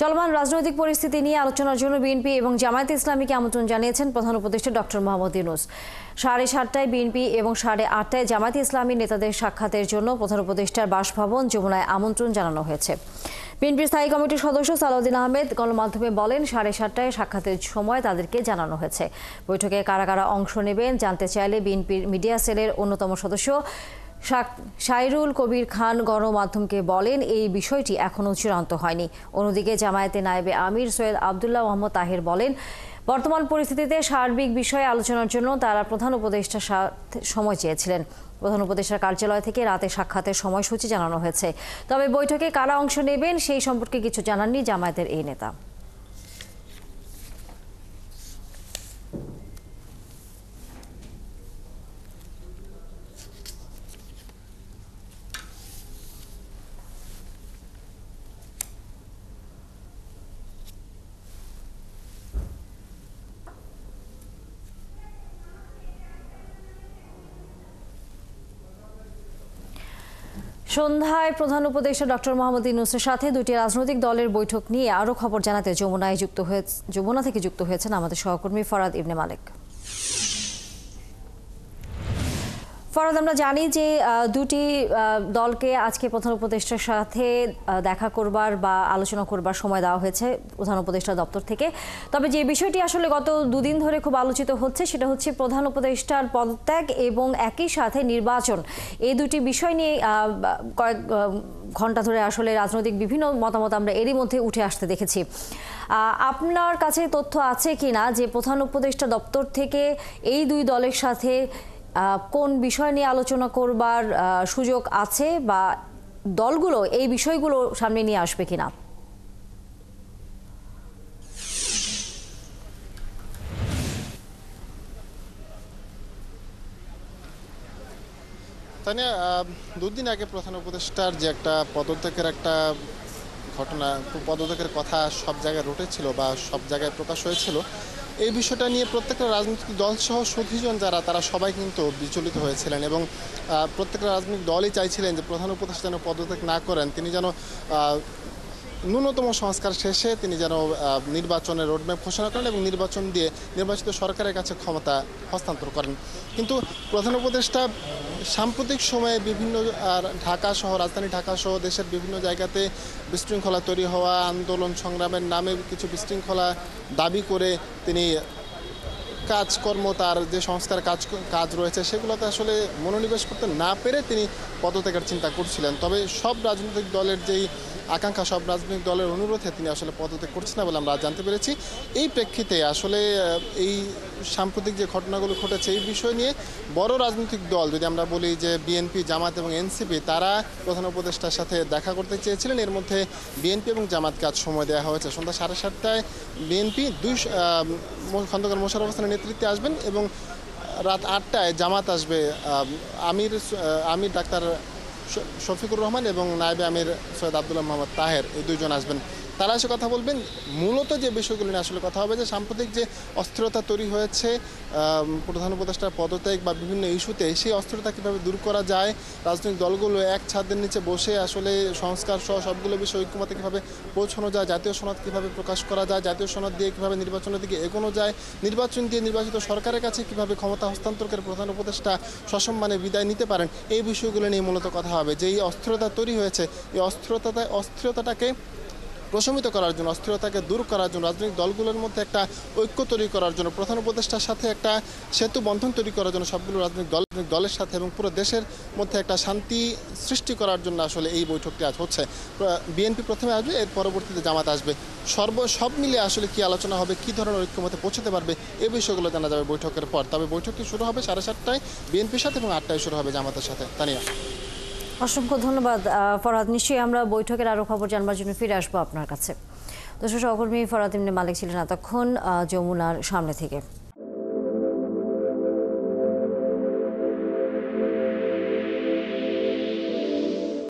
চলমান রাজনৈতিক পরিস্থিতি নিয়ে আলোচনার জন্য বিএনপি এবং জামায়াতে ইসলামীকে আমন্ত্রণ জানিয়েছেন প্রধান উপদেষ্টা ডক্টর মোহাম্মদ ইউনূস। 7:30টায় বিএনপি এবং 8:30টায় জামায়াতে ইসলামী নেতাদের সাক্ষাতের জন্য প্রধান উপদেষ্টার বাসভবন যমুনায় আমন্ত্রণ জানানো হয়েছে। বিএনপির স্থায়ী কমিটির সদস্য সালাউদ্দিন আহমেদ গণমাধ্যমে বলেন, 7:30টায় সাক্ষাতের সময় তাদেরকে জানানো হয়েছে। বৈঠকে কারা কারা অংশ নেবেন জানতে চাইলে বিএনপির মিডিয়া সেলের অন্যতম সদস্য শাইরুল কবির খান গণমাধ্যমকে বলেন, এই বিষয়টি এখনও চূড়ান্ত হয়নি। অন্যদিকে জামায়াতে নায়েবে আমির সৈয়দ আবদুল্লাহ মোহাম্মদ তাহের বলেন, বর্তমান পরিস্থিতিতে সার্বিক বিষয়ে আলোচনার জন্য তারা প্রধান উপদেষ্টার সাথে সময় চেয়েছিলেন। প্রধান উপদেষ্টার কার্যালয় থেকে রাতে সাক্ষাতের সময়সূচি জানানো হয়েছে। তবে বৈঠকে কারা অংশ নেবেন সেই সম্পর্কে কিছু জানাননি জামায়াতের এই নেতা। সন্ধ্যায় প্রধান উপদেষ্টা ডক্টর মোহাম্মদ ইউনূসের সাথে দুটি রাজনৈতিক দলের বৈঠক নিয়ে আরও খবর জানাতে যমুনা থেকে যুক্ত হয়েছেন আমাদের সহকর্মী ফরাদ ইবনে মালেক। ফরাদ, আমরা জানি যে দুটি দলকে আজকে প্রধান উপদেষ্টার সাথে দেখা করবার বা আলোচনা করবার সময় দেওয়া হয়েছে প্রধান উপদেষ্টা দপ্তর থেকে। তবে যে বিষয়টি আসলে গত দুদিন ধরে খুব আলোচিত হচ্ছে সেটা হচ্ছে প্রধান উপদেষ্টার পদত্যাগ এবং একই সাথে নির্বাচন। এই দুটি বিষয় নিয়ে কয়েক ঘন্টা ধরে আসলে রাজনৈতিক বিভিন্ন মতামত আমরা এরই মধ্যে উঠে আসতে দেখেছি। আপনার কাছে তথ্য আছে কিনা যে প্রধান উপদেষ্টা দপ্তর থেকে এই দুই দলের সাথে কোন বিষয় নিয়ে আলোচনা করবার সুযোগ আছে বা দলগুলো এই বিষয়গুলো সামনে নিয়ে আসবে কিনা? তানিয়া, দুদিন আগে প্রধান উপদেষ্টার যে একটা পদত্যাগের একটা ঘটনা, পদত্যাগের কথা সব জায়গায় রটেছিল বা সব জায়গায় প্রকাশ হয়েছিল, এই বিষয়টা নিয়ে প্রত্যেকটা রাজনৈতিক দলসহ সুধীজন যারা তারা সবাই কিন্তু বিচলিত হয়েছিলেন এবং প্রত্যেকটা রাজনৈতিক দলই চাইছিলেন যে প্রধান উপদেষ্টা যেন পদত্যাগ না করেন, তিনি যেন ন্যূনতম সংস্কার শেষে তিনি যেন নির্বাচনের রোডম্যাপ ঘোষণা করেন এবং নির্বাচন দিয়ে নির্বাচিত সরকারের কাছে ক্ষমতা হস্তান্তর করেন। কিন্তু প্রধান উপদেষ্টা সাম্প্রতিক সময়ে বিভিন্ন ঢাকা সহ রাজধানী ঢাকা সহ দেশের বিভিন্ন জায়গাতে বিশৃঙ্খলা তৈরি হওয়া, আন্দোলন সংগ্রামের নামে কিছু বিশৃঙ্খলা দাবি করে তিনি কাজকর্ম, তার যে সংস্কার কাজ রয়েছে সেগুলোতে আসলে মনোনিবেশ করতে না পেরে তিনি পদত্যাগের চিন্তা করছিলেন। তবে সব রাজনৈতিক দলের যেই আকাঙ্ক্ষা, সব রাজনৈতিক দলের অনুরোধে তিনি আসলে পদত্যাগ করছেন না বলে আমরা জানতে পেরেছি। এই প্রেক্ষিতে আসলে এই সাম্প্রতিক যে ঘটনাগুলো ঘটেছে এই বিষয় নিয়ে বড় রাজনৈতিক দল যদি আমরা বলি যে বিএনপি, জামাত এবং এনসিপি, তারা প্রধান উপদেষ্টার সাথে দেখা করতে চেয়েছিলেন। এর মধ্যে বিএনপি এবং জামাতকে আজ সময় দেওয়া হয়েছে। সন্ধ্যা 7:30টায় বিএনপি খন্দকার মোশাররফ হোসেনের নেতৃত্বে আসবেন এবং রাত 8টায় জামাত আসবে। আমির ডাক্তার শফিকুর রহমান এবং নায়েবে আমির সৈয়দ আবদুল্লাহ মোহাম্মদ তাহের, এই দুইজন আসবেন। তারা এসে কথা বলবেন। মূলত যে বিষয়গুলো নিয়ে আসলে কথা হবে যে সাম্প্রতিক যে অস্থিরতা তৈরি হয়েছে প্রধান উপদেষ্টার পদত্যাগ বা বিভিন্ন ইস্যুতে, সেই অস্থিরতা কীভাবে দূর করা যায়, রাজনৈতিক দলগুলো এক ছাদের নিচে বসে আসলে সংস্কার সহ সবগুলো বিষয় ঐক্যমতে কীভাবে পৌঁছানো যায়, জাতীয় সনদ কীভাবে প্রকাশ করা যায়, জাতীয় সনদ দিয়ে কীভাবে নির্বাচনের দিকে এগোনো যায়, নির্বাচন দিয়ে নির্বাচিত সরকারের কাছে কীভাবে ক্ষমতা হস্তান্তর করে প্রধান উপদেষ্টা সসম্মানে বিদায় নিতে পারেন, এই বিষয়গুলো নিয়ে মূলত কথা হবে। যে এই অস্থিরতা তৈরি হয়েছে, এই অস্থিরতাটাকে প্রশমিত করার জন্য, অস্থিরতাকে দূর করার জন্য, রাজনৈতিক দলগুলোর মধ্যে একটা ঐক্য তৈরি করার জন্য, প্রধান উপদেষ্টার সাথে একটা সেতু বন্ধন তৈরি করার জন্য সবগুলো রাজনৈতিক দলের সাথে এবং পুরো দেশের মধ্যে একটা শান্তি সৃষ্টি করার জন্য আসলে এই বৈঠকটি আজ হচ্ছে। বিএনপি প্রথমে আসবে, এর পরবর্তীতে জামাত আসবে। সব মিলিয়ে আসলে কি আলোচনা হবে, কি ধরনের ঐক্যমতে পৌঁছতে পারবে, এই বিষয়গুলো জানা যাবে বৈঠকের পর। তবে বৈঠকটি শুরু হবে 7:30টায় বিএনপির সাথে এবং 8টায় শুরু হবে জামাতের সাথে। তানিয়া, অসংখ্য ধন্যবাদ ফরহাদ। নিশ্চয়ই আমরা বৈঠকের আরও খবর জানবার জন্য ফিরে আসবো আপনার কাছে। দর্শক, সহকর্মী ফরহাদ ইবনে মালেক ছিলেন এতক্ষণ যমুনার সামনে থেকে।